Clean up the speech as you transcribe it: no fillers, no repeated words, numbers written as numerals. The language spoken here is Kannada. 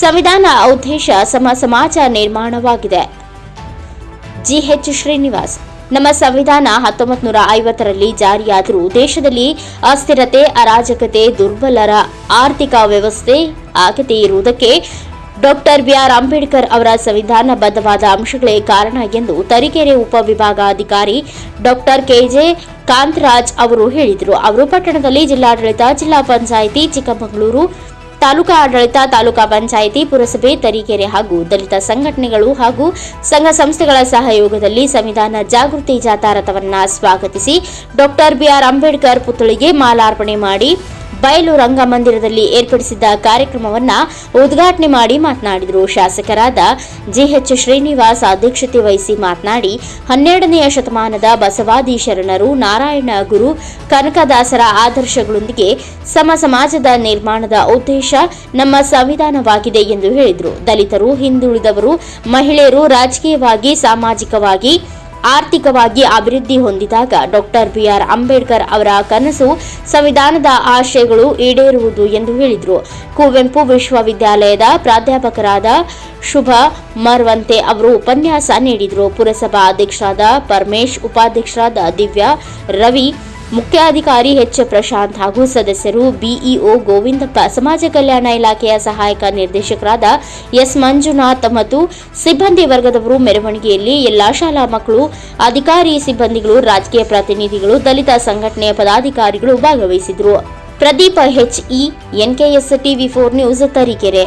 ಸಂವಿಧಾನ ಉದ್ದೇಶ ಸಮಾಜ ನಿರ್ಮಾಣವಾಗಿದೆ. ಜಿಎಚ್ ಶ್ರೀನಿವಾಸ್. ನಮ್ಮ ಸಂವಿಧಾನ 1950ರಲ್ಲಿ ಜಾರಿಯಾದರೂ ದೇಶದಲ್ಲಿ ಅಸ್ಥಿರತೆ, ಅರಾಜಕತೆ, ದುರ್ಬಲರ ಆರ್ಥಿಕ ವ್ಯವಸ್ಥೆ ಆಗದೇ ಇರುವುದಕ್ಕೆ ಡಾಕ್ಟರ್ ಬಿಆರ್ ಅಂಬೇಡ್ಕರ್ ಅವರ ಸಂವಿಧಾನಬದ್ಧವಾದ ಅಂಶಗಳೇ ಕಾರಣ ಎಂದು ತರೀಕೆರೆ ಉಪವಿಭಾಗಾಧಿಕಾರಿ ಡಾಕ್ಟರ್ ಕೆಜೆ ಕಾಂತರಾಜ್ ಅವರು ಹೇಳಿದರು. ಅವರು ಪಟ್ಟಣದಲ್ಲಿ ಜಿಲ್ಲಾಡಳಿತ, ಜಿಲ್ಲಾ ಪಂಚಾಯಿತಿ, ಚಿಕ್ಕಮಗಳೂರು ತಾಲೂಕಾ ಆಡಳಿತ, ತಾಲೂಕಾ ಪಂಚಾಯಿತಿ, ಪುರಸಭೆ, ತರೀಕೆರೆ ಹಾಗೂ ದಲಿತ ಸಂಘಟನೆಗಳು ಹಾಗೂ ಸಂಘ ಸಂಸ್ಥೆಗಳ ಸಹಯೋಗದಲ್ಲಿ ಸಂವಿಧಾನ ಜಾಗೃತಿ ಜಾಥಾ ರಥವನ್ನು ಸ್ವಾಗತಿಸಿ ಡಾಕ್ಟರ್ ಬಿಆರ್ ಅಂಬೇಡ್ಕರ್ ಪುತ್ಥಳಿಗೆ ಮಾಲಾರ್ಪಣೆ ಮಾಡಿ ಬಯಲು ರಂಗಮಂದಿರದಲ್ಲಿ ಏರ್ಪಡಿಸಿದ್ದ ಕಾರ್ಯಕ್ರಮವನ್ನು ಉದ್ಘಾಟನೆ ಮಾಡಿ ಮಾತನಾಡಿದರು. ಶಾಸಕರಾದ ಜಿಎಚ್ ಶ್ರೀನಿವಾಸ್ ಅಧ್ಯಕ್ಷತೆ ವಹಿಸಿ ಮಾತನಾಡಿ, 12ನೇ ಶತಮಾನದ ಬಸವಾದಿ ಶರಣರು, ನಾರಾಯಣ ಗುರು, ಕನಕದಾಸರ ಆದರ್ಶಗಳೊಂದಿಗೆ ಸಮಾಜದ ನಿರ್ಮಾಣದ ಉದ್ದೇಶ ನಮ್ಮ ಸಂವಿಧಾನವಾಗಿದೆ ಎಂದು ಹೇಳಿದರು. ದಲಿತರು, ಹಿಂದುಳಿದವರು, ಮಹಿಳೆಯರು ರಾಜಕೀಯವಾಗಿ, ಸಾಮಾಜಿಕವಾಗಿ, ಆರ್ಥಿಕವಾಗಿ ಅಭಿವೃದ್ಧಿ ಹೊಂದಿದಾಗ ಡಾಕ್ಟರ್ ಬಿಆರ್ ಅಂಬೇಡ್ಕರ್ ಅವರ ಕನಸು ಸಂವಿಧಾನದ ಆಶಯಗಳು ಈಡೇರುವುದು ಎಂದು ಹೇಳಿದರು. ಕುವೆಂಪು ವಿಶ್ವವಿದ್ಯಾಲಯದ ಪ್ರಾಧ್ಯಾಪಕರಾದ ಶುಭ ಮರವಂತೆ ಅವರು ಉಪನ್ಯಾಸ ನೀಡಿದರು. ಪುರಸಭಾ ಅಧ್ಯಕ್ಷರಾದ ಪರಮೇಶ್, ಉಪಾಧ್ಯಕ್ಷರಾದ ದಿವ್ಯಾ, ರವಿ, ಮುಖ್ಯಾಧಿಕಾರಿ ಎಚ್ ಪ್ರಶಾಂತ್ ಹಾಗೂ ಸದಸ್ಯರು ಬಿಇಒ ಗೋವಿಂದಪ್ಪ, ಸಮಾಜ ಕಲ್ಯಾಣ ಇಲಾಖೆಯ ಸಹಾಯಕ ನಿರ್ದೇಶಕರಾದ ಎಸ್ ಮಂಜುನಾಥ್ ಮತ್ತು ಸಿಬ್ಬಂದಿ ವರ್ಗದವರು ಮೆರವಣಿಗೆಯಲ್ಲಿ ಎಲ್ಲಾ ಶಾಲಾ ಮಕ್ಕಳು, ಅಧಿಕಾರಿ ಸಿಬ್ಬಂದಿಗಳು, ರಾಜಕೀಯ ಪ್ರತಿನಿಧಿಗಳು, ದಲಿತ ಸಂಘಟನೆಯ ಪದಾಧಿಕಾರಿಗಳು ಭಾಗವಹಿಸಿದರು. Pradeep HE, NKS TV4 news, Tarikere.